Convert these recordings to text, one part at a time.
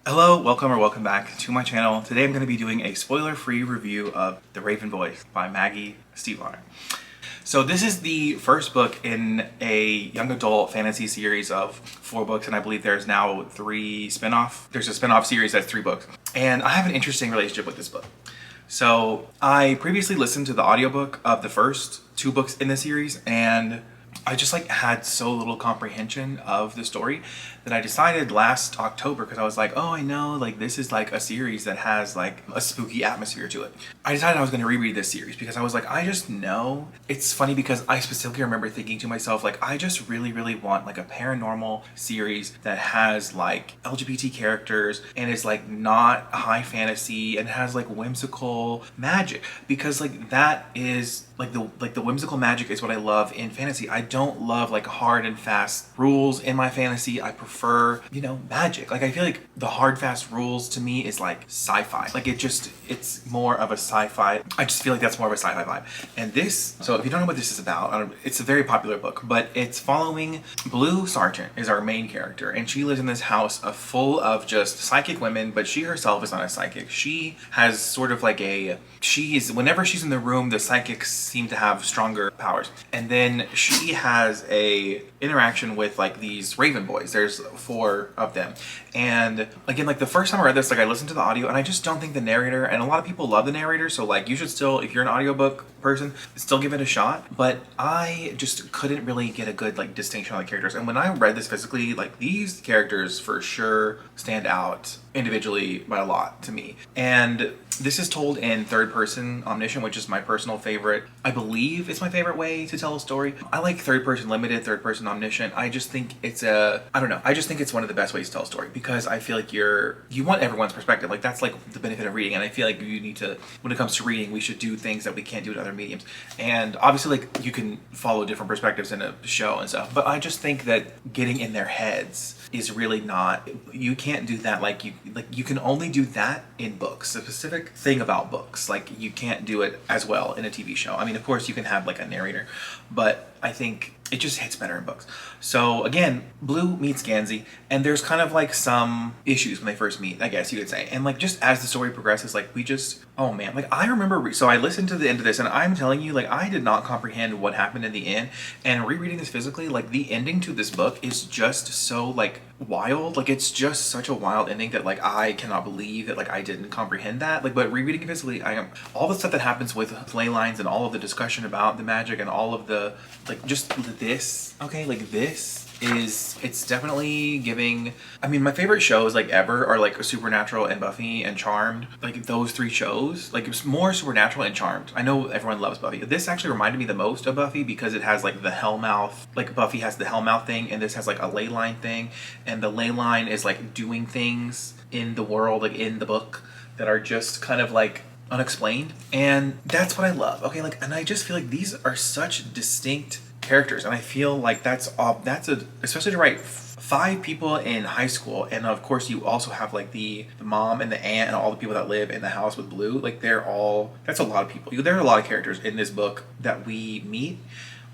Hello, welcome back to my channel. Today I'm going to be doing a spoiler-free review of The Raven Boys by Maggie Stiefvater. So this is the first book in a young adult fantasy series of 4 books, and I believe there's now 3 spin-off. There's a spin-off series that's 3 books. And I have an interesting relationship with this book. So I previously listened to the audiobook of the first 2 books in the series, and I just had so little comprehension of the story that I decided last October, because I was like, oh, I know this is a series that has a spooky atmosphere to it. I decided I was going to reread this series because I was I just know. It's funny because I specifically remember thinking to myself, I just really want a paranormal series that has LGBT characters and is not high fantasy and has whimsical magic, because that is the whimsical magic is what I love in fantasy. I don't love hard and fast rules in my fantasy. I prefer, magic. I feel the hard fast rules to me is sci-fi. It's more of a sci-fi. I just feel that's more of a sci-fi vibe. And this, so if you don't know what this is about, it's a very popular book, but it's following Blue Sargent is our main character, and she lives in this house full of just psychic women, but she herself is not a psychic. She has sort of whenever she's in the room, the psychics seem to have stronger powers. And then she has a interaction with these Raven Boys. There's 4 of them. And again, the first time I read this, I listened to the audio, and I just don't think the narrator, and a lot of people love the narrator, so you should still, if you're an audiobook person, still give it a shot. But I just couldn't really get a good distinction on the characters. And when I read this physically, these characters for sure stand out individually by a lot to me. And this is told in third person omniscient, which is my personal favorite. I believe it's my favorite way to tell a story. I like third person limited, third person omniscient. I just think it's I don't know. I just think it's one of the best ways to tell a story, because I feel you want everyone's perspective. That's the benefit of reading. And I feel you need to, when it comes to reading, we should do things that we can't do in other mediums. And obviously you can follow different perspectives in a show and stuff, but I just think that getting in their heads is really not, you can't do that. You can only do that in books. A specific thing about books, you can't do it as well in a TV show. I mean, of course you can have a narrator, but I think it just hits better in books. So again, Blue meets Gansey, and there's kind of some issues when they first meet, I guess you could say. And just as the story progresses, we just, oh man, I remember, so I listened to the end of this, and I'm telling you, I did not comprehend what happened in the end. And rereading this physically, the ending to this book is just so wild. It's just such a wild ending that I cannot believe that I didn't comprehend that. But rereading it physically, I am, all the stuff that happens with ley lines and all of the discussion about the magic and all of the just this, okay, this is, it's definitely giving, I mean, my favorite shows ever are Supernatural and Buffy and Charmed. Those 3 shows, it's more Supernatural and Charmed. I know everyone loves Buffy. This actually reminded me the most of Buffy because it has the Hellmouth, Buffy has the Hellmouth thing, and this has a ley line thing, and the ley line is doing things in the world, in the book, that are just kind of unexplained. And that's what I love. Okay, and I just feel these are such distinct characters, and I feel that's especially to write 5 people in high school, and of course you also have the mom and the aunt and all the people that live in the house with Blue. They're all, that's a lot of people. There are a lot of characters in this book that we meet,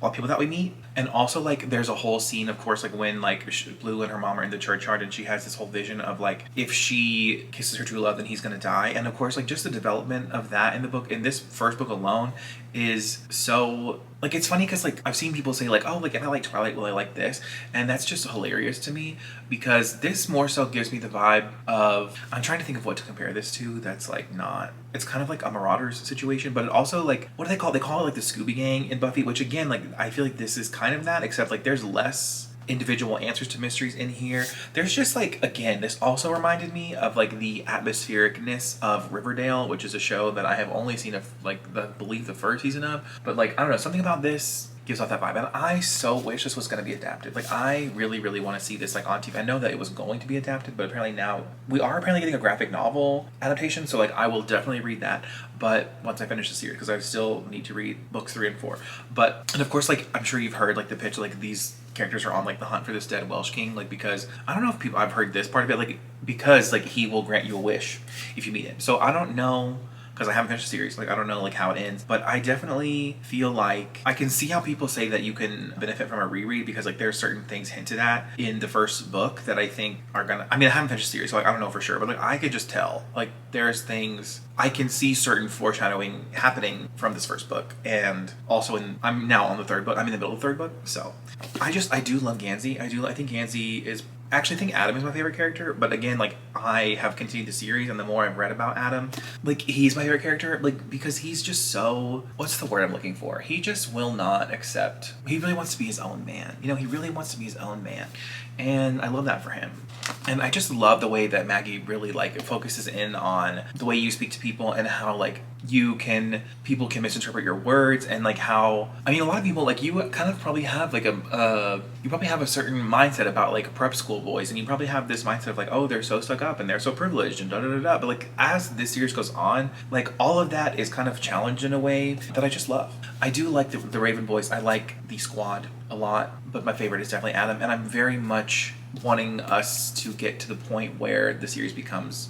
a lot of people that we meet. And also there's a whole scene, of course, when Blue and her mom are in the churchyard, and she has this whole vision of if she kisses her true love, then he's gonna die. And of course just the development of that in the book, in this first book alone, is so it's funny because I've seen people say oh, if I like Twilight, will I like this? And that's just hilarious to me, because this more so gives me the vibe of, I'm trying to think of what to compare this to that's not, it's kind of a Marauders situation, but it also what do they call it? They call it the Scooby Gang in Buffy, which again I feel this is kind of that, except there's less individual answers to mysteries in here. There's just again, this also reminded me of the atmosphericness of Riverdale, which is a show that I have only seen I believe the first season of, but I don't know, something about this gives off that vibe, and I so wish this was going to be adapted. I really want to see this on TV. I know that it was going to be adapted, but apparently now we are getting a graphic novel adaptation, so I will definitely read that, but once I finish the series, because I still need to read books 3 and 4. But, and of course I'm sure you've heard the pitch, these characters are on the hunt for this dead Welsh king, because I don't know if I've heard this part of it, because he will grant you a wish if you meet him. So I don't know because I haven't finished the series. Like, I don't know like how it ends, but I definitely feel like I can see how people say that you can benefit from a reread, because like there's certain things hinted at in the first book that I think are gonna, I mean, I haven't finished the series, so like I don't know for sure, but like I could just tell, like there's things, I can see certain foreshadowing happening from this first book. And also I'm now on the third book, I'm in the middle of the third book, so I do love Gansey. I think Gansey is, actually I think Adam is my favorite character, but again, like I have continued the series, and the more I've read about Adam, like he's my favorite character, like because he's just so, what's the word I'm looking for? He just will not accept, he really wants to be his own man. You know, he really wants to be his own man. And I love that for him. And I just love the way that Maggie really like focuses in on the way you speak to people, and how like people can misinterpret your words, and like how, I mean, a lot of people, like you kind of probably have like you probably have a certain mindset about like prep school boys, and you probably have this mindset of like, oh, they're so stuck up and they're so privileged and da da da da. But like as this series goes on, like all of that is kind of challenged in a way that I just love. I do like the Raven boys. I like the squad a lot, but my favorite is definitely Adam, and I'm very much wanting us to get to the point where the series becomes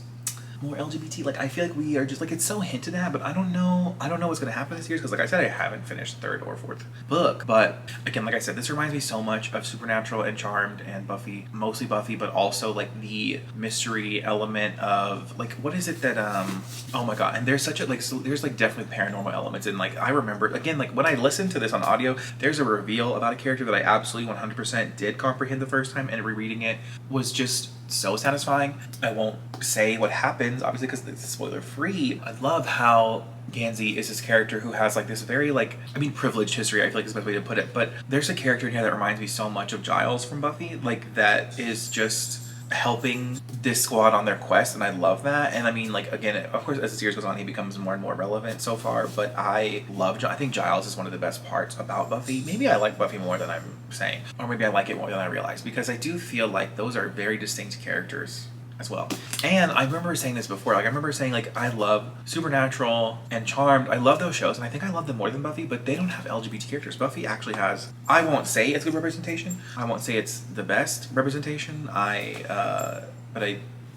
more LGBT. Like I feel like we are just like, it's so hinted at, but I don't know what's gonna happen this year, because like I said, I haven't finished third or fourth book. But again, like I said, this reminds me so much of Supernatural and Charmed and Buffy, mostly Buffy, but also like the mystery element of like, what is it that oh my god, and there's such a like, so there's like definitely paranormal elements. And like I remember again, like when I listened to this on audio, there's a reveal about a character that I absolutely 100% did comprehend the first time, and rereading it was just so satisfying. I won't say what happens, obviously, because it's spoiler free. I love how Gansey is this character who has like this very like, I mean, privileged history, I feel like is the best way to put it, but there's a character in here that reminds me so much of Giles from Buffy, like that is just helping this squad on their quest, and I love that. And I mean, like again, of course, as the series goes on, he becomes more and more relevant so far, but I think Giles is one of the best parts about Buffy. Maybe I like Buffy more than I'm saying, or maybe I like it more than I realize, because I do feel like those are very distinct characters as well. And I remember saying this before, like I remember saying like I love Supernatural and Charmed, I love those shows, and I think I love them more than Buffy, but they don't have LGBT characters. Buffy actually has, I won't say it's good representation, I won't say it's the best representation, but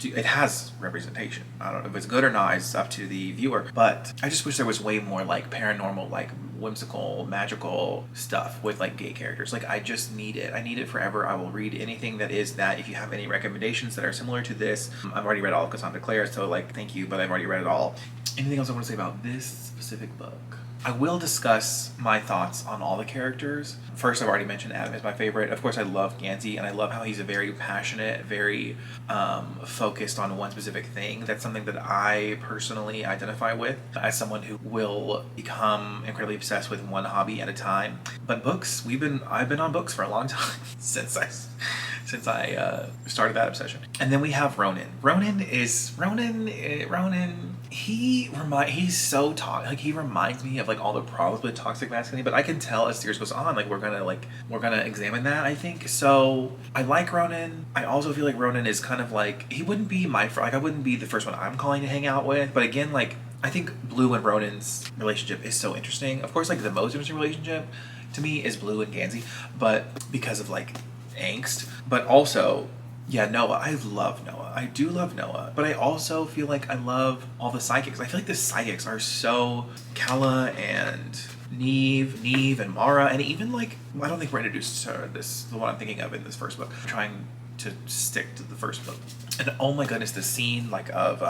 it has representation. I don't know if it's good or not, it's up to the viewer, but I just wish there was way more like paranormal, like whimsical, magical stuff with like gay characters. Like I just need it. I need it forever. I will read anything that is that. If you have any recommendations that are similar to this, I've already read all of Cassandra Clare, so like thank you, but I've already read it all. Anything else I want to say about this specific book? I will discuss my thoughts on all the characters. First, I've already mentioned Adam is my favorite. Of course, I love Gansey, and I love how he's a very passionate, very focused on one specific thing. That's something that I personally identify with as someone who will become incredibly obsessed with one hobby at a time. But books, I've been on books for a long time since I started that obsession. And then we have Ronan. Ronan. He's so toxic. Like he reminds me of like all the problems with toxic masculinity. But I can tell as the series goes on, like we're gonna examine that, I think. So I like Ronan. I also feel like Ronan is kind of like, he wouldn't be I wouldn't be the first one I'm calling to hang out with. But again, like I think Blue and Ronan's relationship is so interesting. Of course, like the most interesting relationship to me is Blue and Gansey, but because of like angst. But also, yeah, Noah. I love Noah. I do love Noah. But I also feel like I love all the psychics. I feel like the psychics are so, Kala and Neve and Mara, and even like, I don't think we're introduced to this, the one I'm thinking of in this first book. I'm trying to stick to the first book. And oh my goodness, the scene like of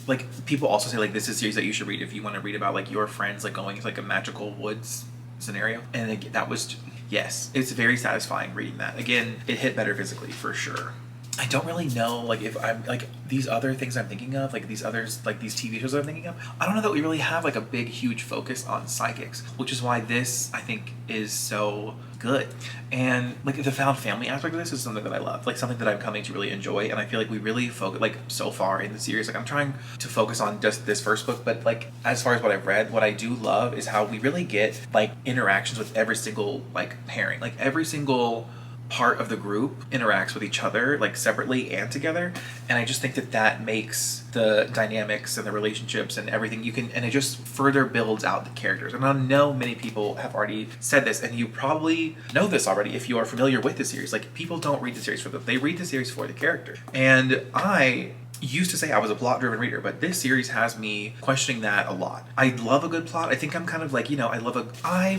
like people also say like this is a series that you should read if you want to read about like your friends like going into like a magical woods scenario. And again, that was, yes, it's very satisfying reading that. Again, it hit better physically for sure. I don't really know, like, if I'm, like, these other things I'm thinking of, like, these others, like, these TV shows that I'm thinking of, I don't know that we really have, like, a big, huge focus on psychics, which is why this, I think, is so good. And, like, the found family aspect of this is something that I love, like, something that I'm coming to really enjoy, and I feel like we really focus, like, so far in the series, like, I'm trying to focus on just this first book, but, like, as far as what I've read, what I do love is how we really get, like, interactions with every single, like, pairing, like, every single part of the group interacts with each other, like separately and together, and I just think that that makes the dynamics and the relationships and everything and it just further builds out the characters. And I know many people have already said this, and you probably know this already if you are familiar with the series, like people don't read the series for them, they read the series for the character. And I used to say I was a plot-driven reader, but this series has me questioning that a lot. I love a good plot. I think I'm kind of like, you know, I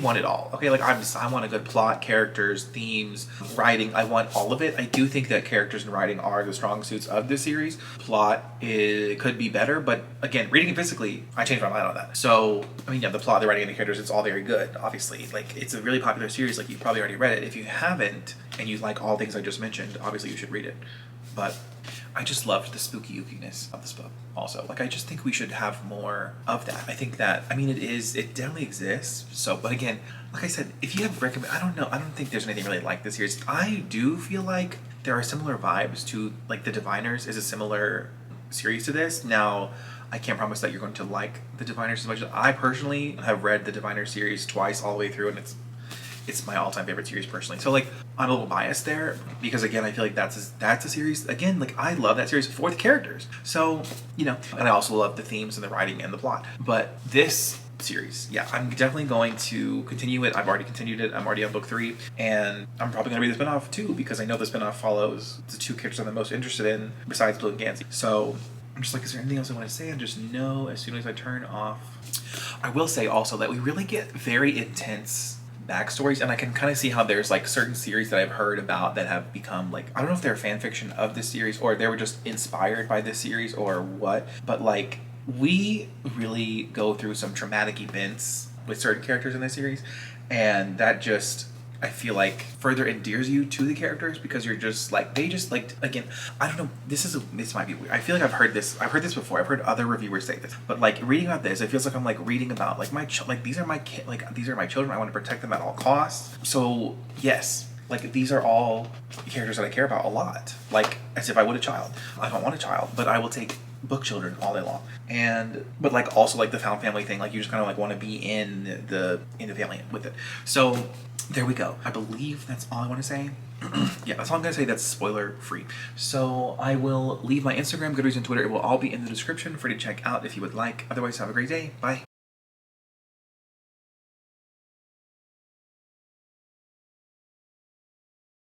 want it all. Okay, like I want a good plot, characters, themes, writing. I want all of it. I do think that characters and writing are the strong suits of this series. Plot could be better, but again, reading it physically, I changed my mind on that. So, I mean, yeah, the plot, the writing, and the characters, it's all very good, obviously. Like, it's a really popular series. Like, you've probably already read it. If you haven't, and you like all things I just mentioned, obviously you should read it. But I just loved the spooky ookiness of this book also. Like, I just think we should have more of that. I think that, I mean, it definitely exists. So, but again, like I said, if you have I don't know, I don't think there's anything really like this series. I do feel like there are similar vibes to, like, The Diviners is a similar series to this. Now, I can't promise that you're going to like The Diviners as much as I personally have read the Diviners series twice all the way through, and it's my all-time favorite series personally. So, like, I'm a little biased there because, again, I feel like that's a series, again, like, I love that series for the characters. So, you know, and I also love the themes and the writing and the plot. But this series, yeah, I'm definitely going to continue it. I've already continued it. I'm already on book 3, and I'm probably going to read the spinoff too, because I know the spinoff follows the 2 characters I'm the most interested in besides Blue and Gansey. So I'm just like, is there anything else I want to say? And just know as soon as I turn off. I will say also that we really get very intense backstories, and I can kind of see how there's like certain series that I've heard about that have become like, I don't know if they're fan fiction of this series or they were just inspired by this series or what, but like we really go through some traumatic events with certain characters in this series, and that just, I feel like, further endears you to the characters because you're just like, they just like, again, I don't know, this might be weird. I feel like I've heard this before. I've heard other reviewers say this, but like reading about this, it feels like I'm like reading about like these are my children. I want to protect them at all costs. So yes, like these are all characters that I care about a lot. Like as if I would a child. I don't want a child, but I will take book children all day long. But like also like the found family thing, like you just kind of like want to be in the family with it. So there we go. I believe that's all I want to say. Yeah, that's all I'm going to say. That's spoiler free. So I will leave my Instagram, Goodreads, and Twitter. It will all be in the description for you to check out if you would like. Otherwise, have a great day. Bye.